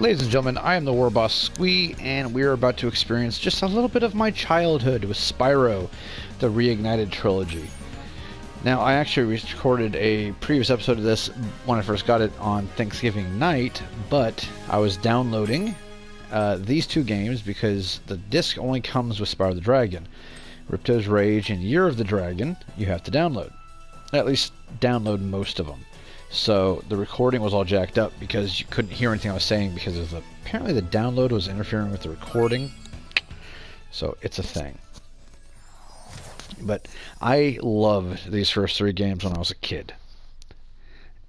Ladies and gentlemen, I am the War Boss Squee, and we are about to experience just a little bit of my childhood with Spyro, the Reignited Trilogy. Now, I actually recorded a previous episode of this when I first got it on Thanksgiving night, but I was downloading these two games because the disc only comes with Spyro the Dragon. Ripto's Rage and Year of the Dragon you have to download. At least download most of them. So the recording was all jacked up because you couldn't hear anything I was saying because of apparently the download was interfering with the recording. So it's a thing. But I loved these first three games when I was a kid.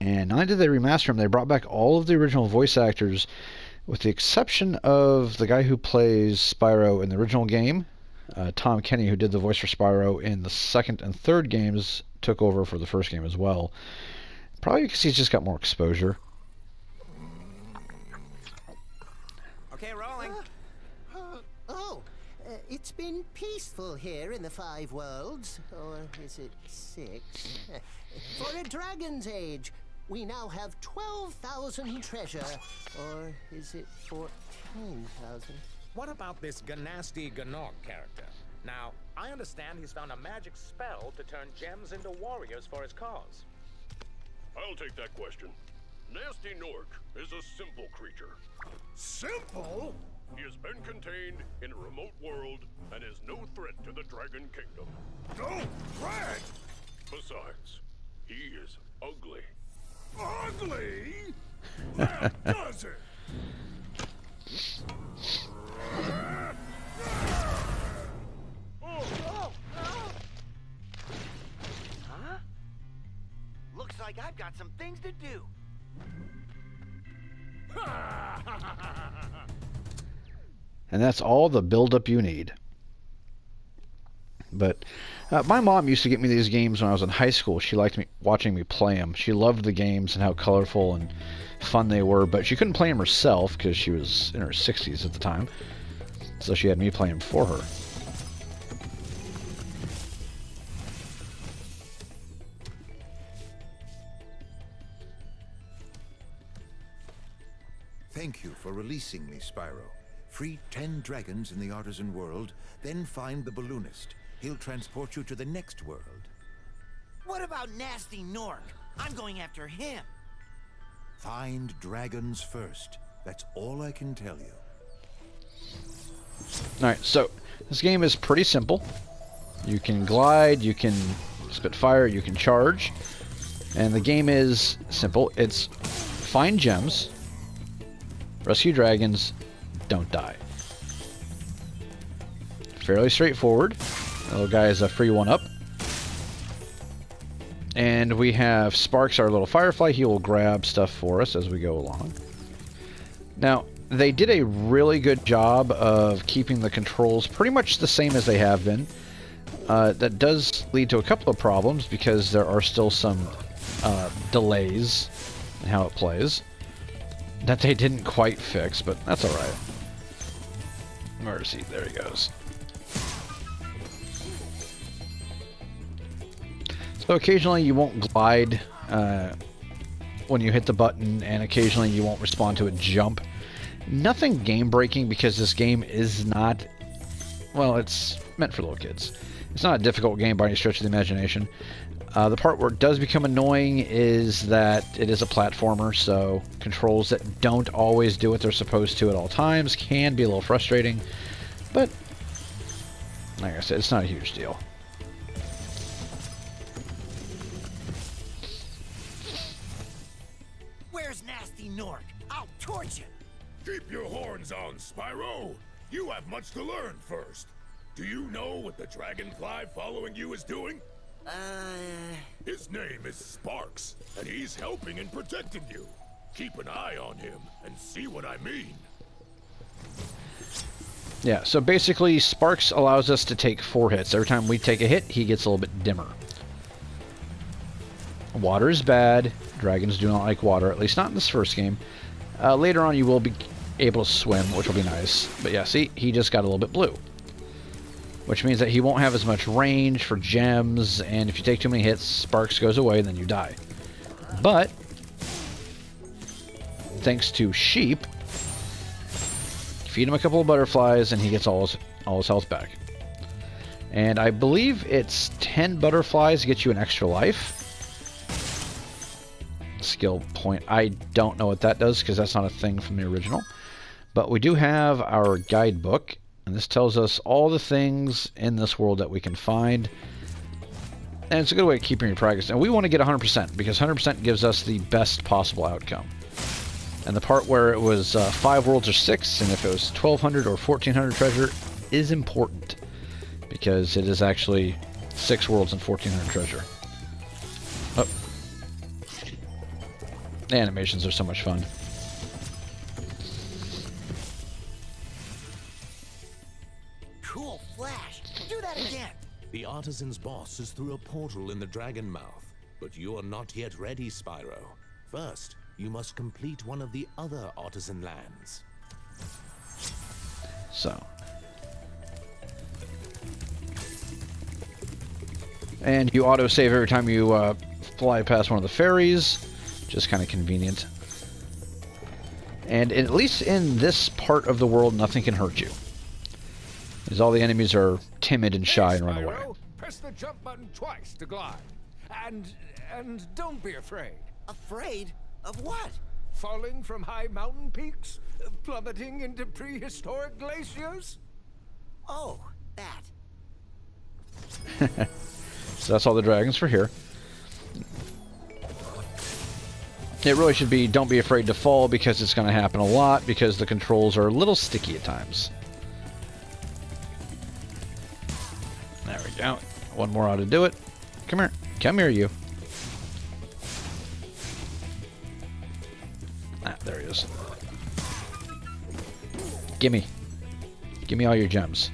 And not only did they remaster them, they brought back all of the original voice actors with the exception of the guy who plays Spyro in the original game. Tom Kenny, who did the voice for Spyro in the second and third games, took over for the first game as well. Probably because he's just got more exposure. Okay, rolling. It's been peaceful here in the Five Worlds. Or is it 6? For a dragon's age, we now have 12,000 treasure. Or is it 14,000? What about this Ganasty Gnorc character? Now, I understand he's found a magic spell to turn gems into warriors for his cause. I'll take that question. Nasty Gnorc is a simple creature. Simple? He has been contained in a remote world and is no threat to the Dragon Kingdom. No threat? Besides, he is ugly. Ugly? That does it! Huh? Looks like I've got some things to do. And that's all the build-up you need. But my mom used to get me these games when I was in high school. She liked watching me play them. She loved the games and how colorful and fun they were, but she couldn't play them herself because she was in her 60s at the time. So she had me play them for her. Thank you for releasing me, Spyro. Free 10 dragons in the Artisan world, then find the balloonist. He'll transport you to the next world. What about Nasty Gnorc? I'm going after him. Find dragons first. That's all I can tell you. Alright, so this game is pretty simple. You can glide, you can spit fire, you can charge. And the game is simple. It's find gems, rescue dragons, don't die. Fairly straightforward. The little guy is a free one-up. And we have Sparks, our little firefly. He will grab stuff for us as we go along. Now, they did a really good job of keeping the controls pretty much the same as they have been. That does lead to a couple of problems because there are still some delays in how it plays that they didn't quite fix, but that's alright. Mercy, there he goes. So occasionally you won't glide when you hit the button, and occasionally you won't respond to a jump. Nothing game-breaking because this game is not, well, it's meant for little kids. It's not a difficult game by any stretch of the imagination. The part where it does become annoying is that it is a platformer, so controls that don't always do what they're supposed to at all times can be a little frustrating, but like I said, it's not a huge deal. Where's Nasty Gnorc? I'll torch him. Keep your horns on, Spyro. You have much to learn first. Do you know what the dragonfly following you is doing? His name is Sparks, and he's helping and protecting you. Keep an eye on him and see what I mean. Yeah, so basically Sparks allows us to take 4 hits. Every time we take a hit, he gets a little bit dimmer. Water is bad. Dragons do not like water, at least not in this first game. Later on you will be able to swim, which will be nice. But yeah, see, he just got a little bit blue. Which means that he won't have as much range for gems, and if you take too many hits, Sparks goes away, and then you die. But thanks to sheep, Feed him a couple of butterflies, and he gets all his health back. And I believe it's 10 butterflies get you an extra life. Skill point. I don't know what that does because that's not a thing from the original. But we do have our guidebook, and this tells us all the things in this world that we can find. And it's a good way of keeping your progress. And we want to get 100% because 100% gives us the best possible outcome. And the part where it was 5 worlds or 6, and if it was 1200 or 1400 treasure is important. Because it is actually 6 worlds and 1400 treasure. Oh. The animations are so much fun. Cool flash. Do that again. The artisan's boss is through a portal in the dragon mouth, but you are not yet ready, Spyro. First, you must complete one of the other artisan lands. So. And you autosave every time you fly past one of the ferries. Just kind of convenient. And at least in this part of the world, nothing can hurt you. Because all the enemies are timid and shy and run away. Press the jump button twice to glide. And don't be afraid. Afraid of what? Falling from high mountain peaks? Plummeting into prehistoric glaciers? Oh, that. So that's all the dragons for here. It really should be don't be afraid to fall because it's going to happen a lot because the controls are a little sticky at times. There we go. One more ought to do it. Come here. Come here, you. Ah, there he is. Gimme. Gimme all your gems.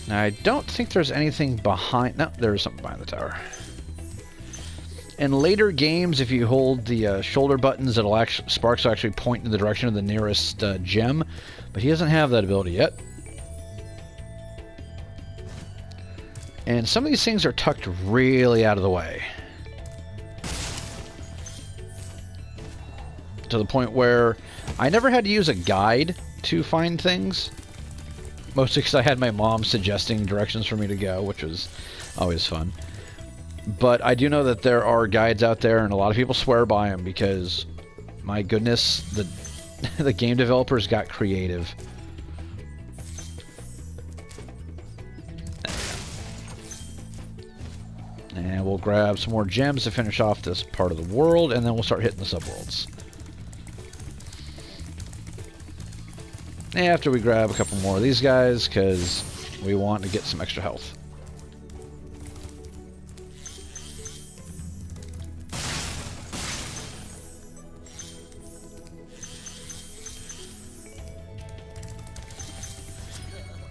Now, I don't think there's anything behind... No, there is something behind the tower. In later games, if you hold the shoulder buttons, sparks will actually point in the direction of the nearest gem. But he doesn't have that ability yet. And some of these things are tucked really out of the way. To the point where I never had to use a guide to find things. Mostly because I had my mom suggesting directions for me to go, which was always fun. But I do know that there are guides out there, and a lot of people swear by them because, my goodness, the game developers got creative. And we'll grab some more gems to finish off this part of the world, and then we'll start hitting the subworlds. After we grab a couple more of these guys, because we want to get some extra health.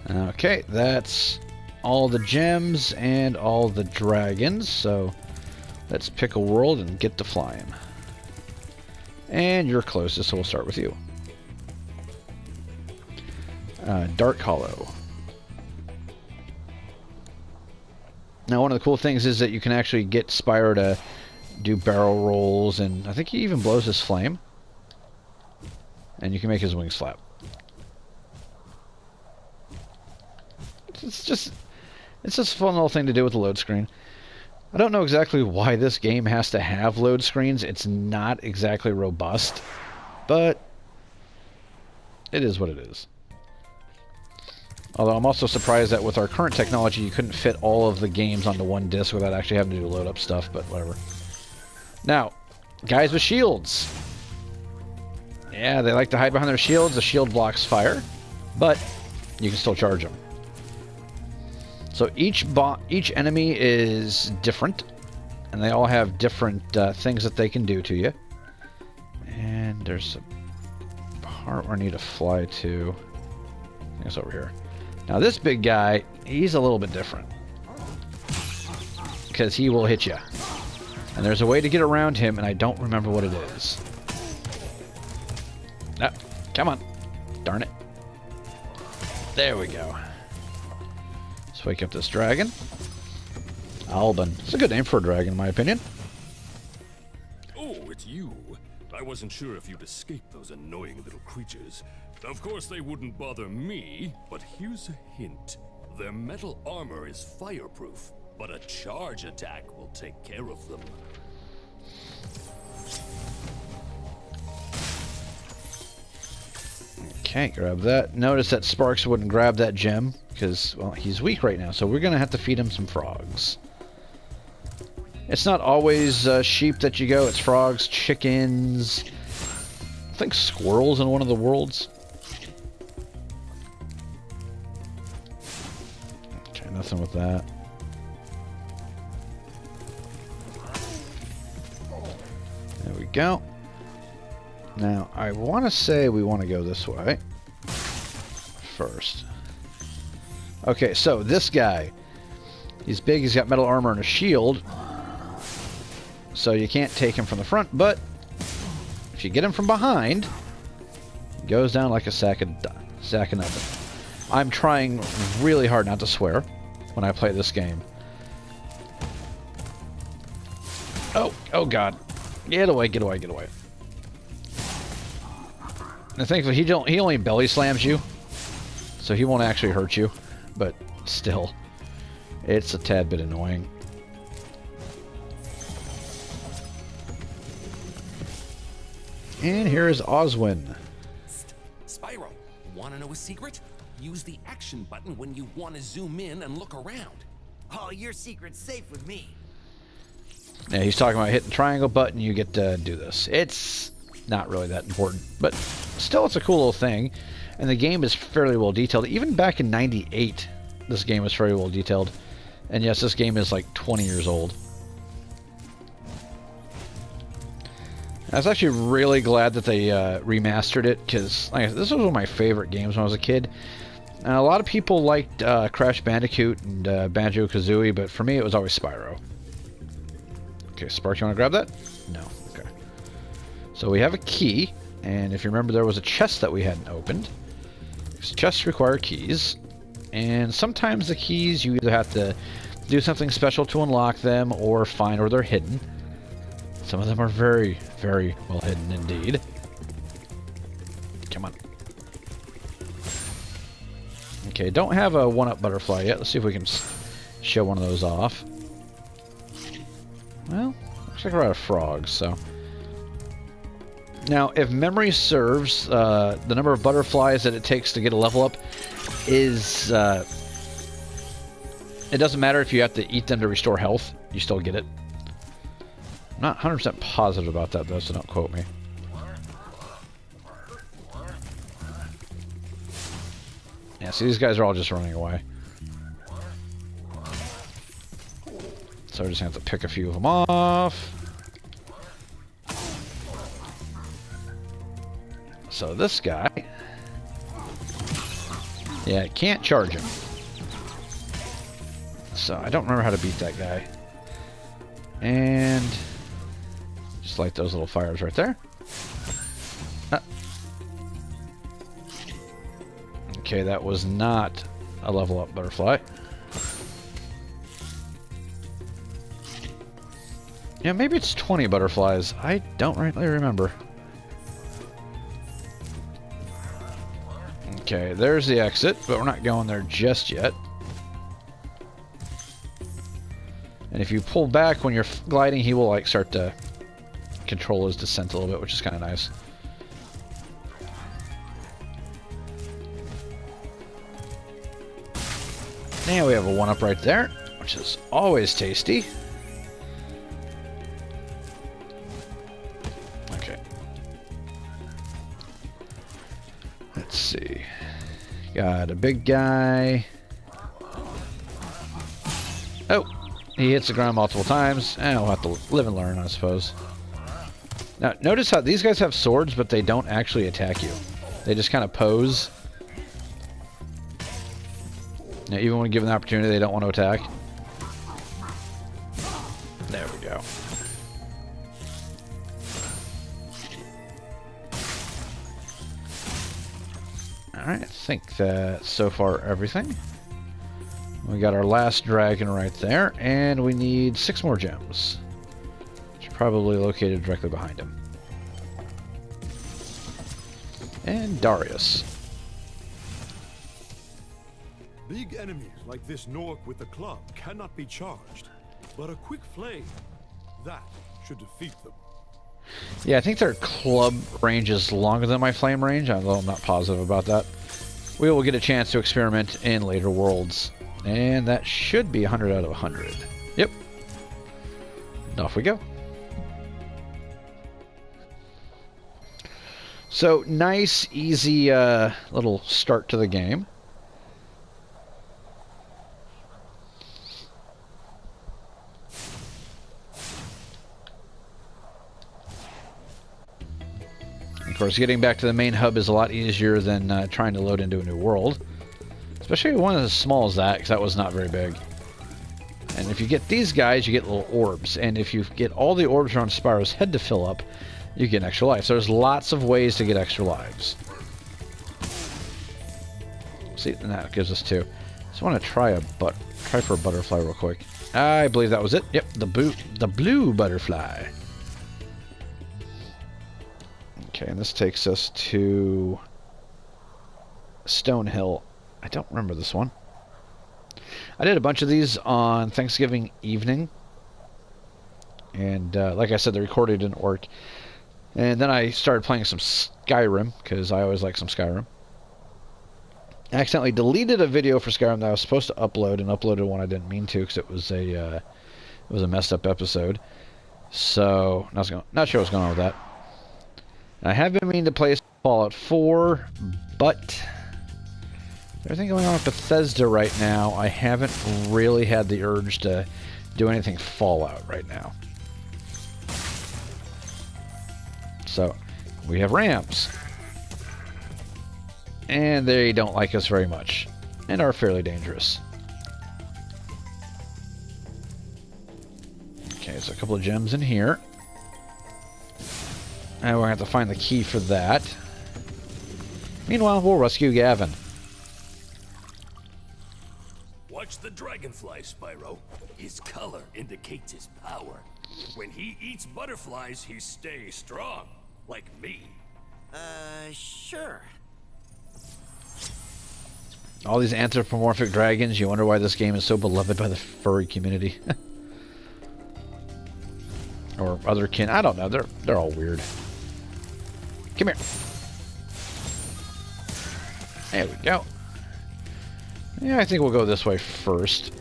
Okay, that's all the gems and all the dragons, so let's pick a world and get to flying. And you're closest, so we'll start with you. Dark Hollow. Now, one of the cool things is that you can actually get Spyro to do barrel rolls, and I think he even blows his flame. And you can make his wings flap. It's just a fun little thing to do with the load screen. I don't know exactly why this game has to have load screens. It's not exactly robust, but it is what it is. Although I'm also surprised that with our current technology, you couldn't fit all of the games onto one disc without actually having to do load up stuff, but whatever. Now, guys with shields. Yeah, they like to hide behind their shields. The shield blocks fire, but you can still charge them. So each enemy is different, and they all have different things that they can do to you. And there's a part where I need to fly to. I think it's over here. Now this big guy, he's a little bit different. Because he will hit you. And there's a way to get around him, and I don't remember what it is. Ah, come on. Darn it. There we go. Let's wake up this dragon. Alban. It's a good name for a dragon, in my opinion. Oh, it's you. I wasn't sure if you'd escape those annoying little creatures. Of course they wouldn't bother me, but here's a hint. Their metal armor is fireproof, but a charge attack will take care of them. Okay, grab that. Notice that Sparks wouldn't grab that gem because, well, he's weak right now, so we're going to have to feed him some frogs. It's not always sheep that you go, it's frogs, chickens, I think squirrels in one of the worlds. Okay, nothing with that. There we go. Now, I want to say we want to go this way first. Okay, so this guy, he's big, he's got metal armor and a shield, so you can't take him from the front, but if you get him from behind, he goes down like a sack of nothing. I'm trying really hard not to swear when I play this game. Oh God. Get away, get away, get away. And thankfully, he only belly slams you, so he won't actually hurt you, but still, it's a tad bit annoying. And here is Oswin. Spyro, want to know a secret? Use the action button when you want to zoom in and look around. Oh, your secret's safe with me. Yeah, he's talking about hitting the triangle button, you get to do this. It's not really that important, but still it's a cool little thing. And the game is fairly well detailed. Even back in '98, this game was very well detailed. And yes, this game is like 20 years old. I was actually really glad that they remastered it, because like, this was one of my favorite games when I was a kid. And a lot of people liked Crash Bandicoot and Banjo-Kazooie, but for me it was always Spyro. Okay, Spark, you want to grab that? No. Okay. So we have a key, and if you remember, there was a chest that we hadn't opened. Chests require keys, and sometimes the keys you either have to do something special to unlock them or find where they're hidden. Some of them are very, very well hidden indeed. Come on. Okay, don't have a one-up butterfly yet. Let's see if we can show one of those off. Well, looks like we're out of frogs, so... Now, if memory serves, the number of butterflies that it takes to get a level up is... it doesn't matter if you have to eat them to restore health. You still get it. I'm not 100% positive about that, though, so don't quote me. Yeah, see, these guys are all just running away. So I just have to pick a few of them off. So this guy... Yeah, I can't charge him. So I don't remember how to beat that guy. And... just light those little fires right there. Okay, that was not a level up butterfly. Yeah, maybe it's 20 butterflies. I don't really remember. Okay, there's the exit, but we're not going there just yet. And if you pull back when you're gliding, he will like start to control his descent a little bit, which is kind of nice. Now we have a one-up right there, which is always tasty. Okay. Let's see. Got a big guy. Oh! He hits the ground multiple times. And we'll have to live and learn, I suppose. Now, notice how these guys have swords, but they don't actually attack you. They just kind of pose. Now, even when given the opportunity, they don't want to attack. There we go. Alright, I think that's so far everything. We got our last dragon right there, and we need 6 more gems. Which are probably located directly behind him. and Darius. Big enemies like this Nork with the club cannot be charged, but a quick flame, that should defeat them. Yeah, I think their club range is longer than my flame range, although I'm not positive about that. We will get a chance to experiment in later worlds. And that should be 100 out of 100. Yep. And off we go. So, nice, easy little start to the game. Of course, getting back to the main hub is a lot easier than trying to load into a new world. Especially one as small as that, because that was not very big. And if you get these guys, you get little orbs. And if you get all the orbs around Spyro's head to fill up, you get an extra life. So there's lots of ways to get extra lives. See, and that gives us 2. Just want to try for a butterfly real quick. I believe that was it. Yep, the blue butterfly. Okay, and this takes us to Stonehill. I don't remember this one. I did a bunch of these on Thanksgiving evening. And like I said, the recording didn't work. And then I started playing some Skyrim, because I always like some Skyrim. I accidentally deleted a video for Skyrim that I was supposed to upload, and uploaded one I didn't mean to, because it was a messed up episode. So, not sure what's going on with that. I have been meaning to play Fallout 4, but everything going on with Bethesda right now, I haven't really had the urge to do anything Fallout right now. So, we have rams. And they don't like us very much, and are fairly dangerous. Okay, there's a couple of gems in here. And we're going to have to find the key for that. Meanwhile, we'll rescue Gavin. Watch the dragonfly, Spyro. His color indicates his power. When he eats butterflies, he stays strong. Like me. Sure. All these anthropomorphic dragons, you wonder why this game is so beloved by the furry community. Or other kin. I don't know. They're all weird. Come here. There we go. Yeah, I think we'll go this way first.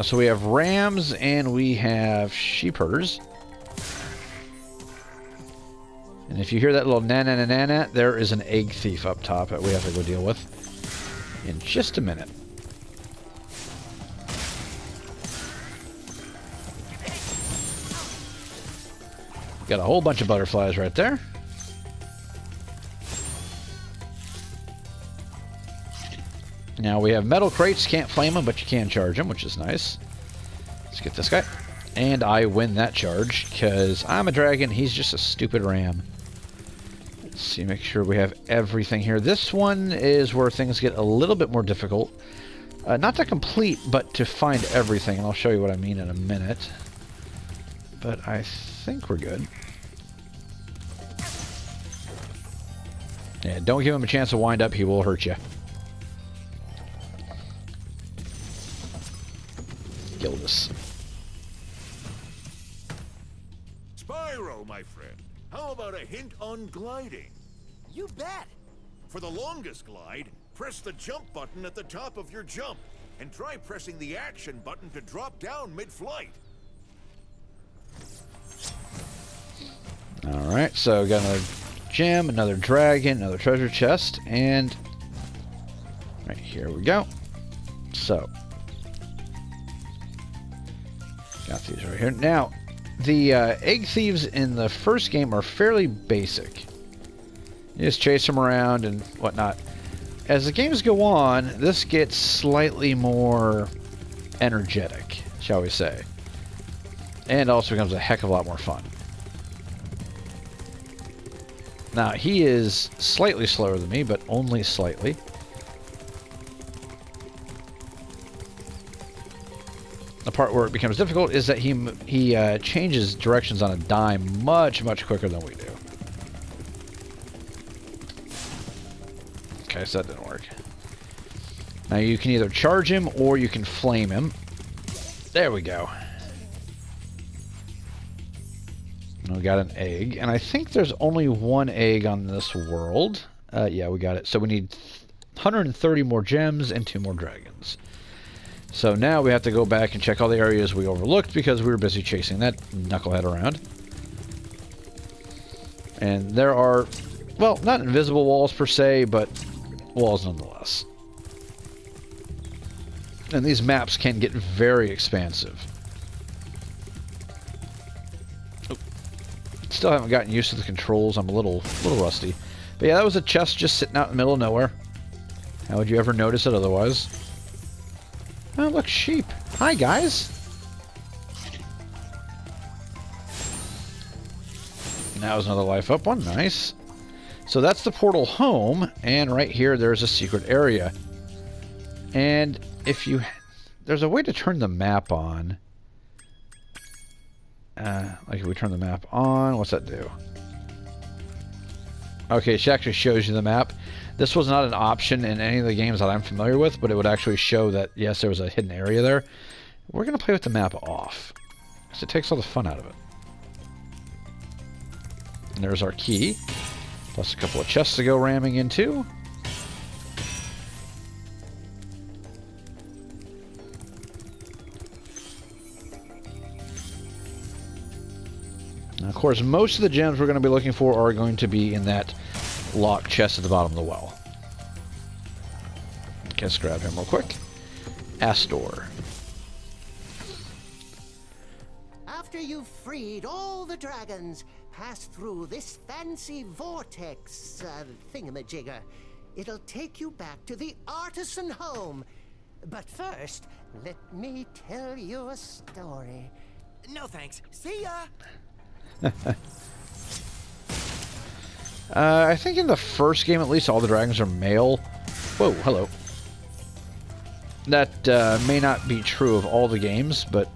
So we have rams and we have sheep herders. And if you hear that little na-na-na-na-na, there is an egg thief up top that we have to go deal with in just a minute. Got a whole bunch of butterflies right there. Now we have metal crates, can't flame them, but you can charge them, which is nice. Let's get this guy. And I win that charge, because I'm a dragon, he's just a stupid ram. Let's see, make sure we have everything here. This one is where things get a little bit more difficult. Not to complete, but to find everything, and I'll show you what I mean in a minute. But I think we're good. Yeah, don't give him a chance to wind up, he will hurt you. Gildas. Spyro, my friend, how about a hint on gliding? You bet. For the longest glide, press the jump button at the top of your jump, and try pressing the action button to drop down mid-flight. Alright, so got another gem, another dragon, another treasure chest, and right here we go. So, got these right here. Now, the egg thieves in the first game are fairly basic. You just chase them around and whatnot. As the games go on, this gets slightly more energetic, shall we say. And also becomes a heck of a lot more fun. Now, he is slightly slower than me, but only slightly. The part where it becomes difficult is that he changes directions on a dime much, much quicker than we do. Okay, so that didn't work. Now you can either charge him or you can flame him. There we go. And we got an egg. And I think there's only one egg on this world. Yeah, we got it. So we need 130 more gems and 2 more dragons. So now we have to go back and check all the areas we overlooked because we were busy chasing that knucklehead around. And there are, well, not invisible walls per se, but walls nonetheless. And these maps can get very expansive. Oh. Still haven't gotten used to the controls. I'm a little rusty. But yeah, that was a chest just sitting out in the middle of nowhere. How would you ever notice it otherwise? Oh, look, sheep. Hi, guys. Now there's another life up one. Nice. So that's the portal home, and right here there's a secret area. And if you... There's a way to turn the map on. Like if we turn the map on, what's that do? Okay, it actually shows you the map. This was not an option in any of the games that I'm familiar with, but it would actually show that, yes, there was a hidden area there. We're going to play with the map off, because it takes all the fun out of it. And there's our key, plus a couple of chests to go ramming into. Now, of course, most of the gems we're going to be looking for are going to be in that locked chest at the bottom of the well. Okay, let's grab him real quick. Astor. After you've freed all the dragons, pass through this fancy vortex thingamajigger. It'll take you back to the artisan home. But first, let me tell you a story. No thanks. See ya! I think in the first game, at least, all the dragons are male. Whoa, hello. That may not be true of all the games, but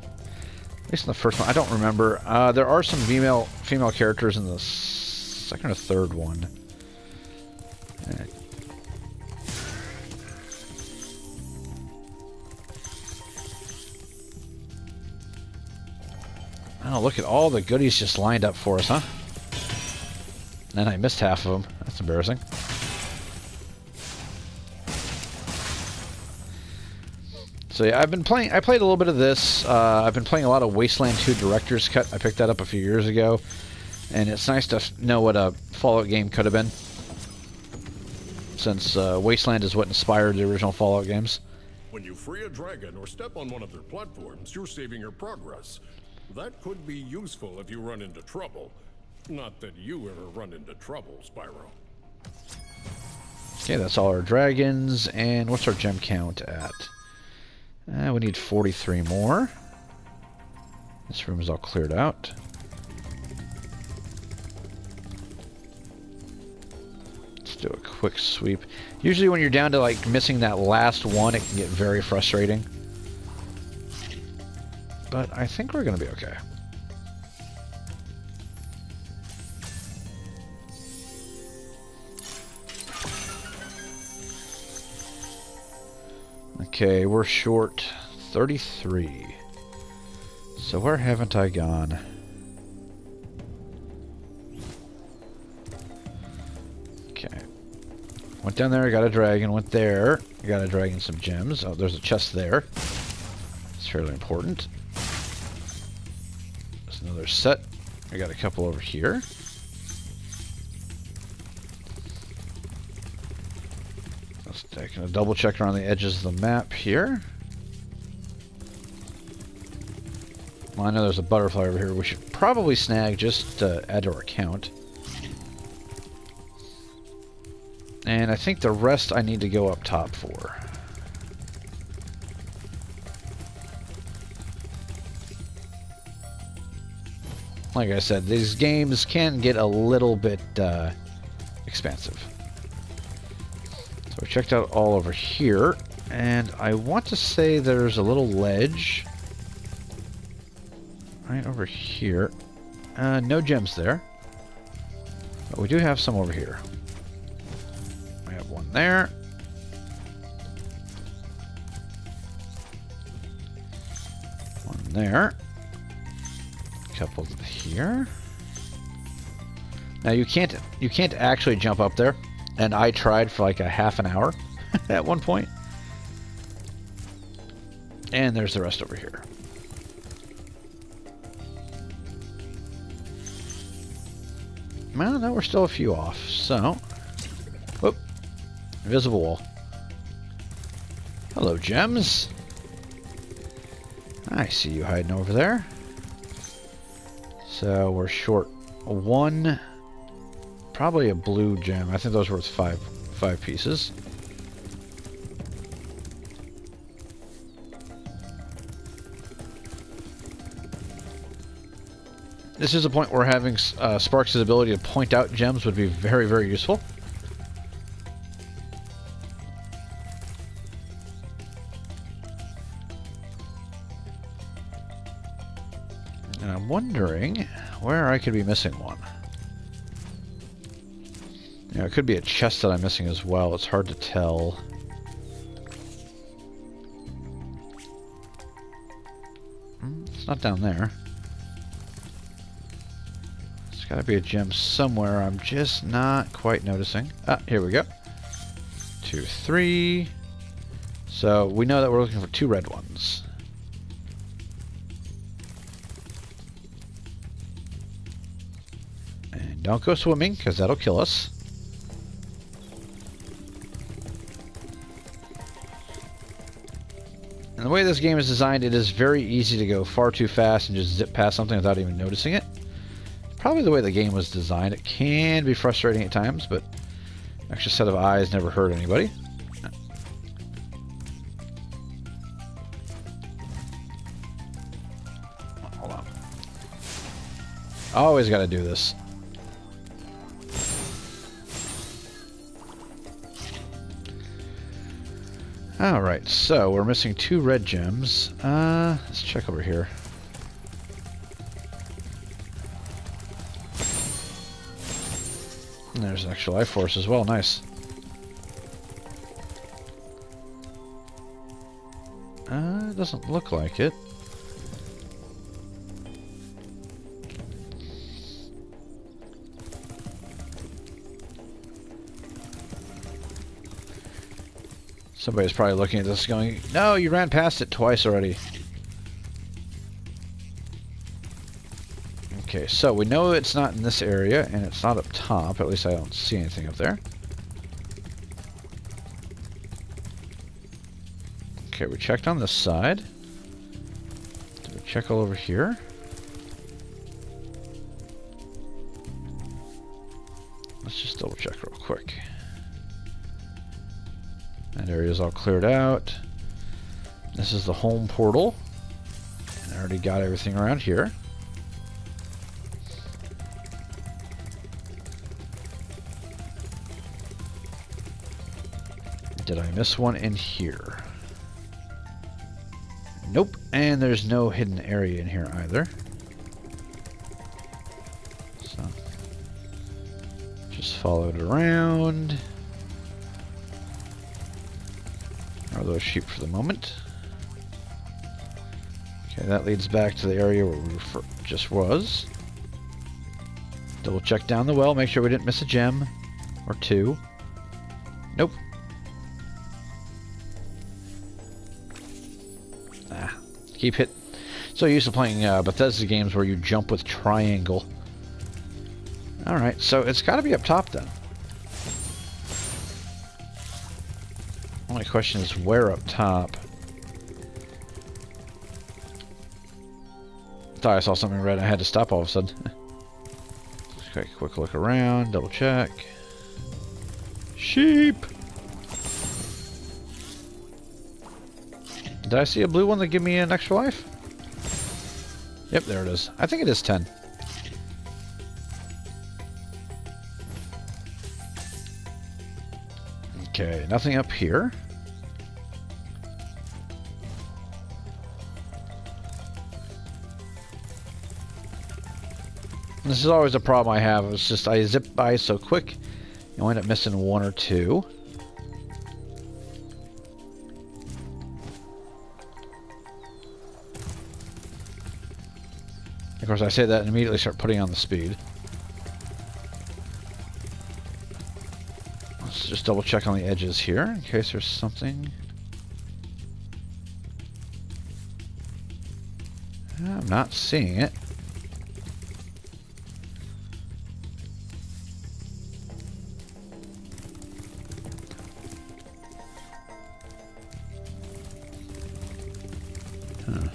at least in the first one, I don't remember. There are some female characters in the second or third one. Oh, look at all the goodies just lined up for us, huh? And I missed half of them. That's embarrassing. So yeah, I've been playing. I played a little bit of this. I've been playing a lot of Wasteland 2 Director's Cut. I picked that up a few years ago, and it's nice to know what a Fallout game could have been, since Wasteland is what inspired the original Fallout games. When you free a dragon or step on one of their platforms, you're saving your progress. That could be useful if you run into trouble. Not that you ever run into trouble, Spyro. Okay, that's all our dragons, and what's our gem count at? We need 43 more. This room is all cleared out. Let's do a quick sweep. Usually when you're down to like missing that last one, it can get very frustrating. But I think we're going to be okay. Okay, we're short 33. So where haven't I gone? Okay. Went down there, got a dragon. Went there, got a dragon, some gems. Oh, there's a chest there. It's fairly important. There's another set. I got a couple over here. Taking a double check around the edges of the map here. Well, I know there's a butterfly over here we should probably snag just to add to our count. And I think the rest I need to go up top for. Like I said, these games can get a little bit expensive. So I checked out all over here, and I want to say there's a little ledge right over here. No gems there, but we do have some over here. We have one there. One there. A couple here. Now you can't actually jump up there, and I tried for like a half an hour at one point. And there's the rest over here. Well, no, we're still a few off, so... Whoop. Invisible wall. Hello, gems. I see you hiding over there. So we're short one, probably a blue gem. I think those were worth five pieces. This is a point where having Sparks' ability to point out gems would be very, very useful. And I'm wondering where I could be missing one. You know, it could be a chest that I'm missing as well. It's hard to tell. It's not down there. There's got to be a gem somewhere. I'm just not quite noticing. Ah, here we go. 2, 3. So we know that we're looking for 2 red ones. And don't go swimming, because that'll kill us. And the way this game is designed, it is very easy to go far too fast and just zip past something without even noticing it. Probably the way the game was designed. It can be frustrating at times, but an extra set of eyes never hurt anybody. Hold on. Always got to do this. Alright, so we're missing 2 red gems. Let's check over here. And there's an extra life force as well, nice. It doesn't look like it. Somebody's probably looking at this going, no, you ran past it twice already. Okay, so we know it's not in this area, and it's not up top. At least I don't see anything up there. Okay, we checked on this side. Did we check all over here? Let's just double check real quick. That area's all cleared out. This is the home portal. And I already got everything around here. Did I miss one in here? Nope. And there's no hidden area in here either. So, just follow it around. Are those sheep for the moment? Okay, that leads back to the area where we just was. Double check down the well, make sure we didn't miss a gem or 2. Nope. Keep hit. So used to playing Bethesda games where you jump with triangle. Alright, so it's got to be up top then. Only question is where up top. Thought I saw something red. I had to stop all of a sudden. Okay, quick look around, double check. Sheep! Did I see a blue one that give me an extra life? Yep, there it is. I think it is 10. Okay, nothing up here. This is always a problem I have. It's just I zip by so quick, you end up missing 1 or 2. Of course, I say that and immediately start putting on the speed. Let's just double check on the edges here in case there's something. I'm not seeing it. Huh.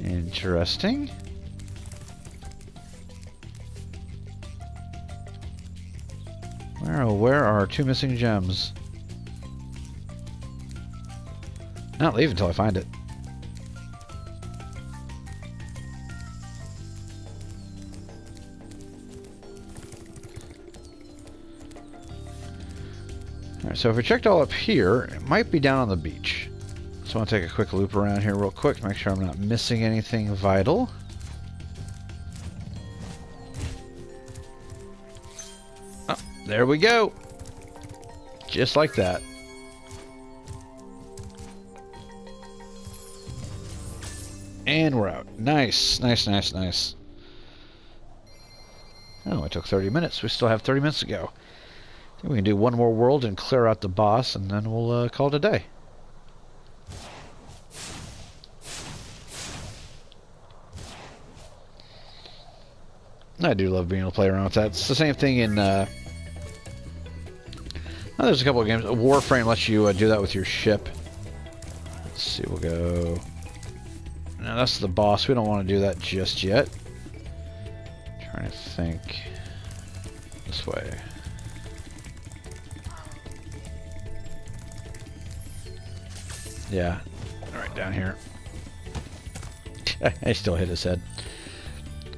Interesting. Where are our 2 missing gems? Not leave until I find it. Alright, so if we checked all up here, it might be down on the beach. So I want to take a quick loop around here real quick to make sure I'm not missing anything vital. Oh, there we go. Just like that. And we're out. Nice, nice, nice, nice. Oh, it took 30 minutes. We still have 30 minutes to go. I think we can do one more world and clear out the boss, and then we'll call it a day. I do love being able to play around with that. It's the same thing in... Oh, there's a couple of games. Warframe lets you do that with your ship. Let's see, we'll go... No, that's the boss. We don't want to do that just yet. Trying to think... This way. Yeah. Alright, down here. I still hit his head.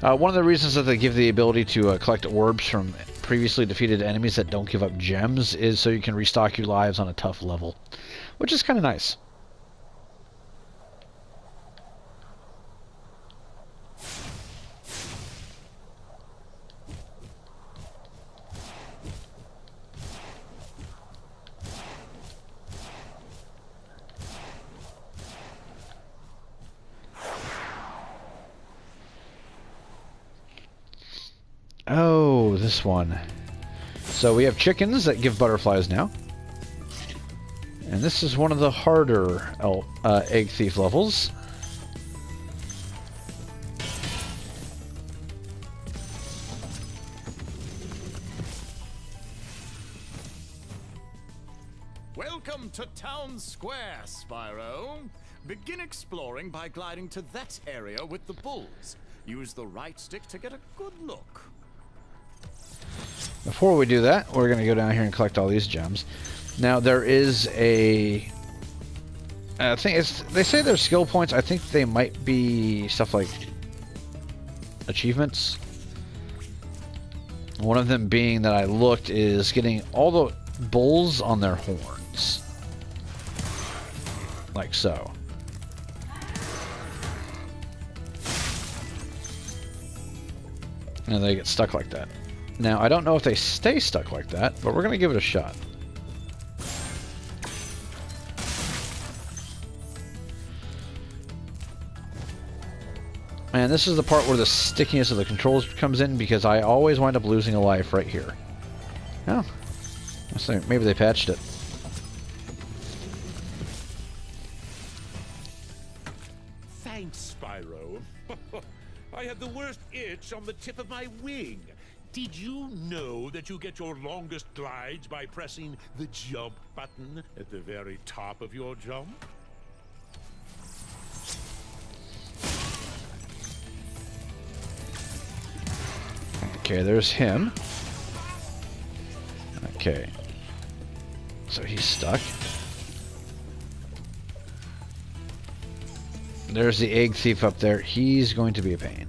One of the reasons that they give the ability to collect orbs from previously defeated enemies that don't give up gems is so you can restock your lives on a tough level, which is kind of nice. Oh, this one. So we have chickens that give butterflies now. And this is one of the harder egg thief levels. Welcome to Town Square, Spyro. Begin exploring by gliding to that area with the bulls. Use the right stick to get a good look. Before we do that, we're going to go down here and collect all these gems. Now, there is a... I think it's... They say they're skill points. I think they might be stuff like achievements. One of them being that I looked is getting all the bulls on their horns. Like so. And they get stuck like that. Now, I don't know if they stay stuck like that, but we're going to give it a shot. And this is the part where the stickiness of the controls comes in, because I always wind up losing a life right here. Oh. Maybe they patched it. Thanks, Spyro. I had the worst itch on the tip of my wing. Did you know that you get your longest glides by pressing the jump button at the very top of your jump? Okay, there's him. Okay. So he's stuck. There's the egg thief up there. He's going to be a pain.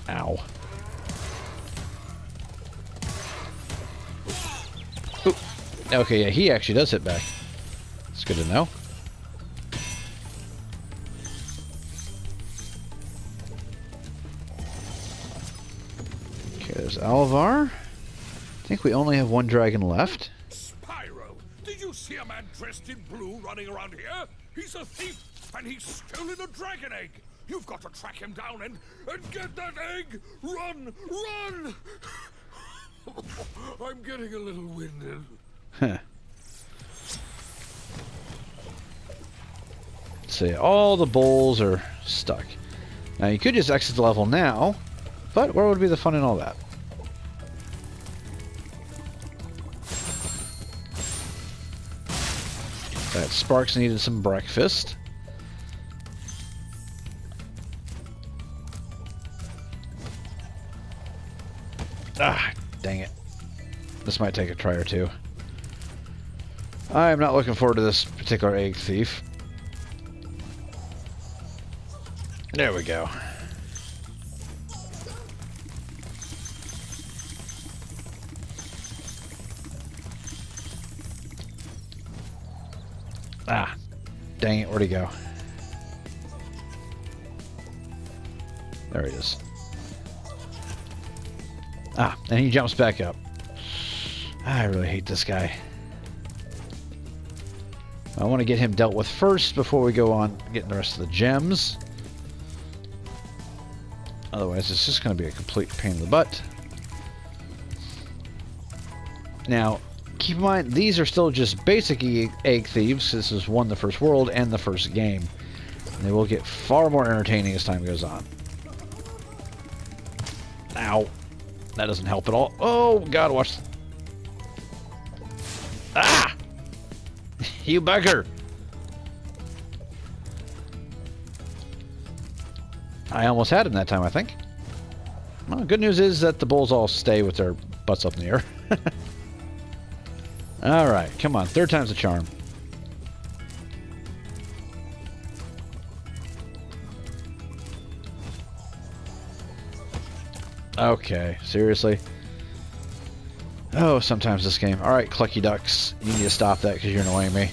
Ow. Ooh. Okay, yeah, he actually does hit back. It's good to know. Okay, There's Alvar. I think we only have one dragon left. Spyro, did you see a man dressed in blue running around here? He's a thief, and he's stolen a dragon egg. You've got to track him down and get that egg. Run, run! I'm getting a little winded. Huh. Let's see, all the bowls are stuck. Now you could just exit the level now, but where would be the fun in all that? That Sparks needed some breakfast. Ah, dang it. This might take a try or two. I am not looking forward to this particular egg thief. There we go. Ah, dang it, where'd he go? There he is. Ah, and he jumps back up. I really hate this guy. I want to get him dealt with first before we go on getting the rest of the gems. Otherwise, it's just going to be a complete pain in the butt. Now, keep in mind, these are still just basic egg thieves. This is the first world and the first game. And they will get far more entertaining as time goes on. Ow. That doesn't help at all. Oh, God, watch. Ah! You bugger! I almost had him that time, I think. Well, good news is that the bulls all stay with their butts up in the air. Alright, come on. Third time's the charm. Okay, seriously? Oh, sometimes this game. Alright, Clucky Ducks. You need to stop that because you're annoying me.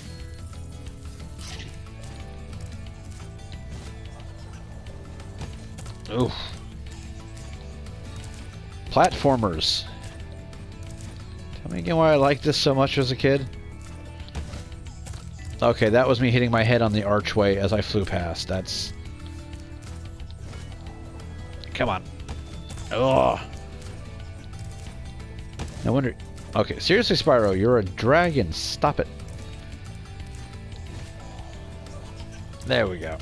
Oof. Platformers. Tell me again why I liked this so much as a kid. Okay, that was me hitting my head on the archway as I flew past. That's... Come on. Ugh. No wonder... Okay, seriously, Spyro, you're a dragon. Stop it. There we go.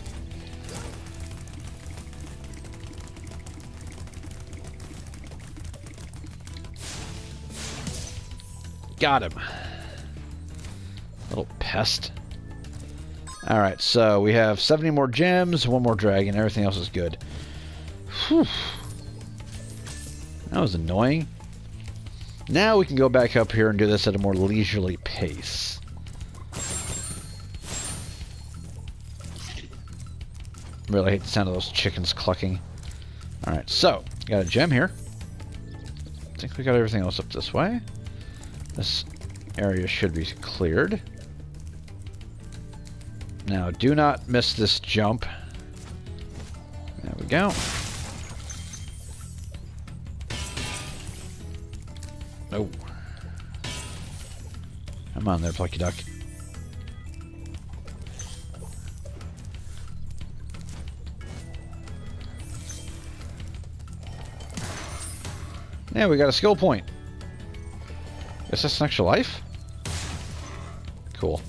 Got him. Little pest. Alright, so we have 70 more gems, one more dragon, everything else is good. Whew. That was annoying. Now we can go back up here and do this at a more leisurely pace. Really hate the sound of those chickens clucking. Alright, so, got a gem here. I think we got everything else up this way. This area should be cleared. Now, do not miss this jump. There we go. Oh. Come on there, Plucky Duck. Yeah, we got a skill point. Is this an extra life? Cool.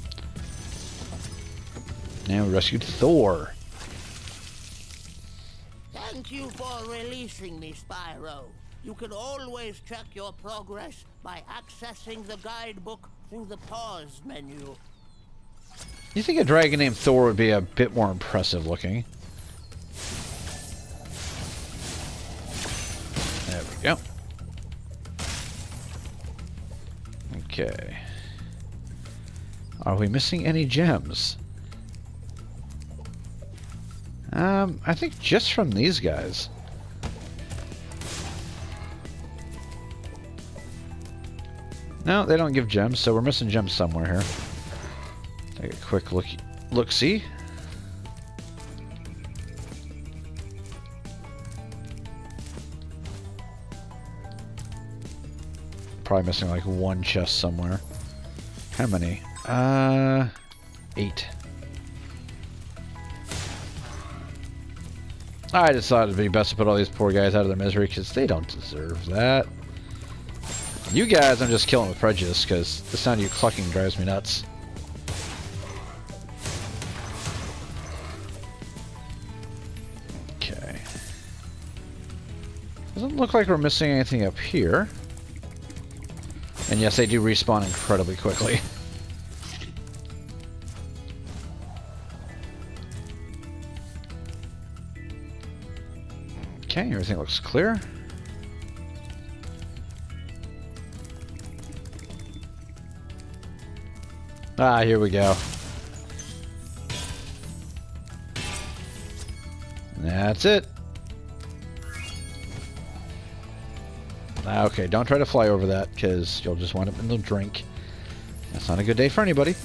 Now we rescued Thor. Thank you for releasing me, Spyro. You can always check your progress by accessing the guidebook through the pause menu. You think a dragon named Thor would be a bit more impressive looking? There we go. Okay. Are we missing any gems? I think just from these guys. No, they don't give gems, so we're missing gems somewhere here. Take a quick look-see. probably missing like one chest somewhere. How many? 8. I decided it'd be best to put all these poor guys out of their misery because they don't deserve that. You guys, I'm just killing with prejudice because the sound of you clucking drives me nuts. Okay. Doesn't look like we're missing anything up here. And yes, they do respawn incredibly quickly. Okay, everything looks clear. Ah, here we go. That's it. Okay, don't try to fly over that, because you'll just wind up in the drink. That's not a good day for anybody.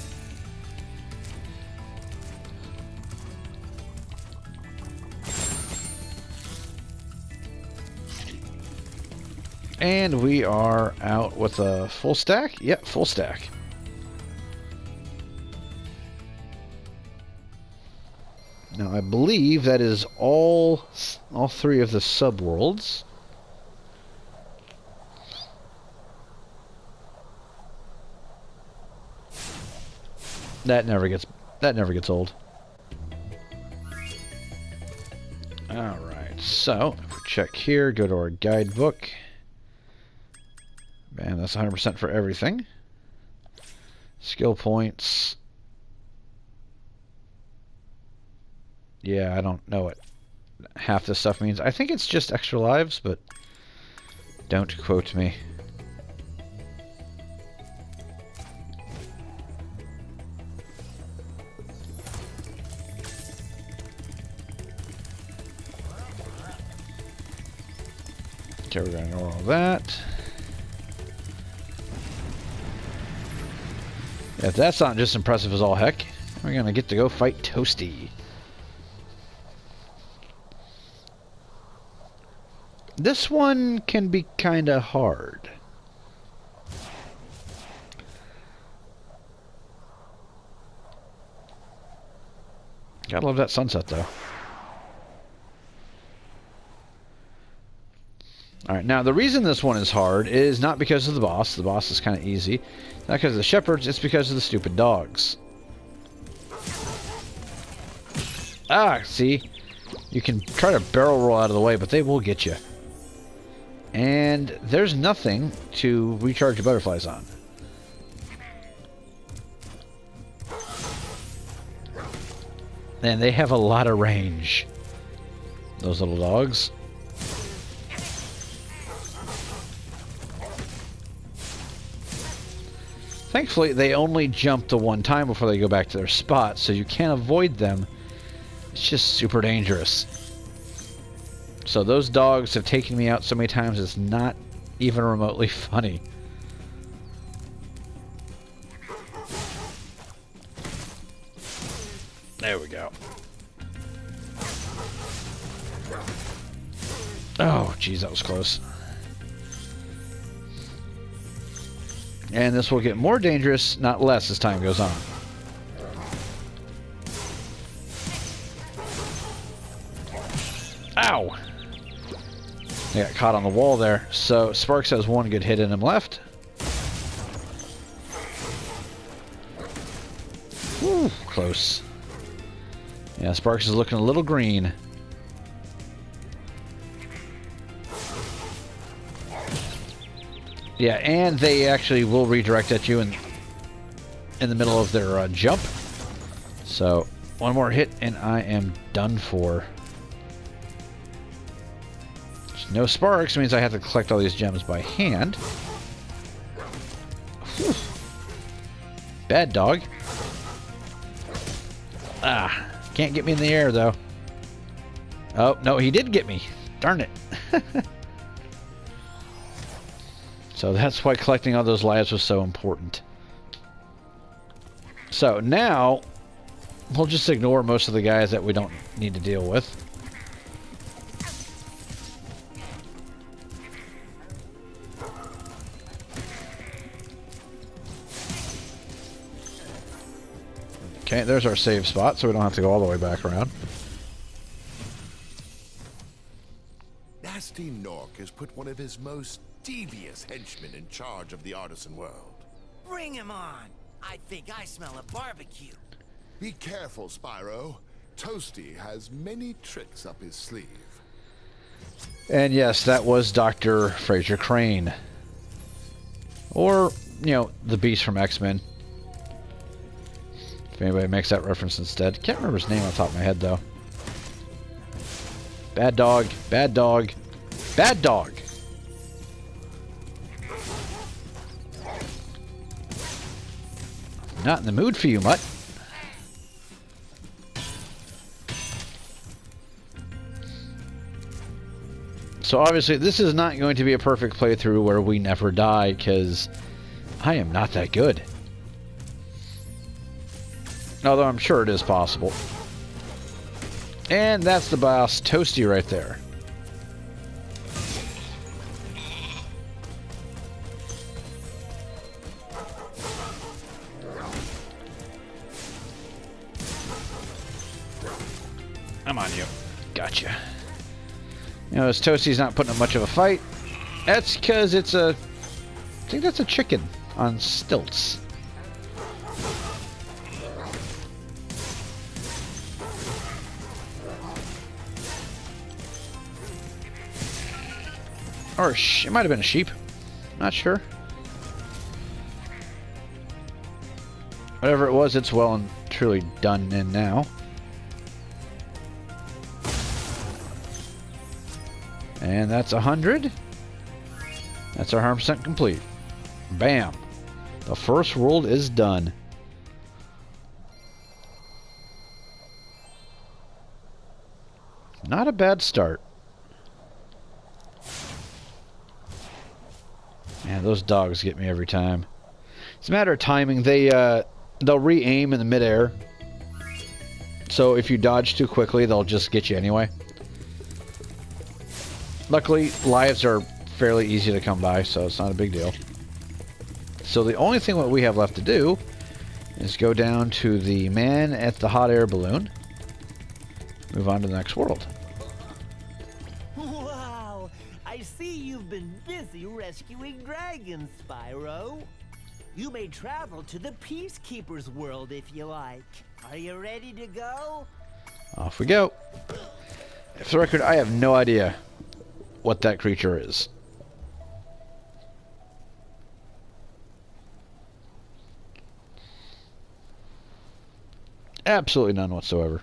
And we are out with a full stack? Yep, full stack. Now, I believe that is all 3 of the subworlds. That never gets old. All right. So, if we check here, go to our guidebook. And that's 100% for everything. Skill points. Yeah, I don't know what half this stuff means. I think it's just extra lives, but don't quote me. Okay, we're going to ignore all that. If that's not just impressive as all heck, we're going to get to go fight Toasty. This one can be kind of hard. Gotta love that sunset, though. Alright, now the reason this one is hard is not because of the boss. The boss is kind of easy. Not because of the shepherds, it's because of the stupid dogs. Ah, see? You can try to barrel roll out of the way, but they will get you. And there's nothing to recharge your butterflies on. And they have a lot of range. Those little dogs. Thankfully, they only jump the one time before they go back to their spot, so you can't avoid them. It's just super dangerous. So those dogs have taken me out so many times, it's not even remotely funny. There we go. Oh, geez, that was close. And this will get more dangerous, not less, as time goes on. Ow! I got caught on the wall there. So Sparks has one good hit in him left. Woo, close. Yeah, Sparks is looking a little green. Yeah, and they actually will redirect at you in the middle of their jump. So, one more hit and I am done for. No Sparks means I have to collect all these gems by hand. Whew. Bad dog. Ah, can't get me in the air though. Oh, no, he did get me. Darn it. So that's why collecting all those lives was so important. So now, we'll just ignore most of the guys that we don't need to deal with. Okay, there's our save spot, so we don't have to go all the way back around. Nasty Nork has put one of his most devious henchmen in charge of the artisan world. Bring him on. I think I smell a barbecue. Be careful, Spyro. Toasty has many tricks up his sleeve. And yes, that was Dr. Fraser Crane. Or, you know, the Beast from X-Men. If anybody makes that reference instead. Can't remember his name on top of my head, though. Bad dog. Bad dog. Bad dog. Not in the mood for you, mutt. So obviously this is not going to be a perfect playthrough where we never die, because I am not that good. Although I'm sure it is possible. And that's the boss, Toasty, right there. I'm on you. Gotcha. You know, as Toasty's not putting up much of a fight, that's because it's a... I think that's a chicken on stilts. Or it might have been a sheep. Not sure. Whatever it was, it's well and truly done in now. And that's 100. That's our 100% complete. Bam. The first world is done. Not a bad start. Man, those dogs get me every time. It's a matter of timing. They'll re-aim in the midair. So if you dodge too quickly, they'll just get you anyway. Luckily, lives are fairly easy to come by, so it's not a big deal. So the only thing what we have left to do is go down to the man at the hot air balloon. Move on to the next world. Wow! I see you've been busy rescuing dragons, Spyro. You may travel to the Peacekeeper's world if you like. Are you ready to go? Off we go. For the record, I have no idea what that creature is. Absolutely none whatsoever.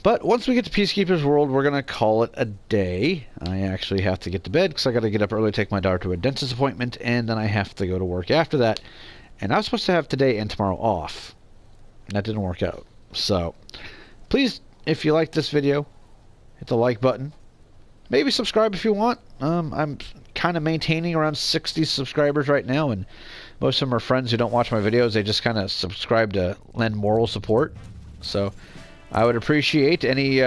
But once we get to Peacekeeper's World, we're going to call it a day. I actually have to get to bed because I got to get up early to take my daughter to a dentist appointment, and then I have to go to work after that. And I was supposed to have today and tomorrow off. And that didn't work out. So, please, if you like this video, hit the like button. Maybe subscribe if you want. I'm kind of maintaining around 60 subscribers right now, and most of them are friends who don't watch my videos. They just kind of subscribe to lend moral support. So I would appreciate any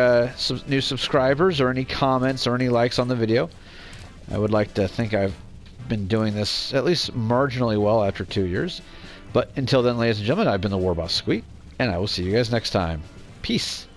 new subscribers or any comments or any likes on the video. I would like to think I've been doing this at least marginally well after 2 years. But until then, ladies and gentlemen, I've been the Warboss Squeak, and I will see you guys next time. Peace.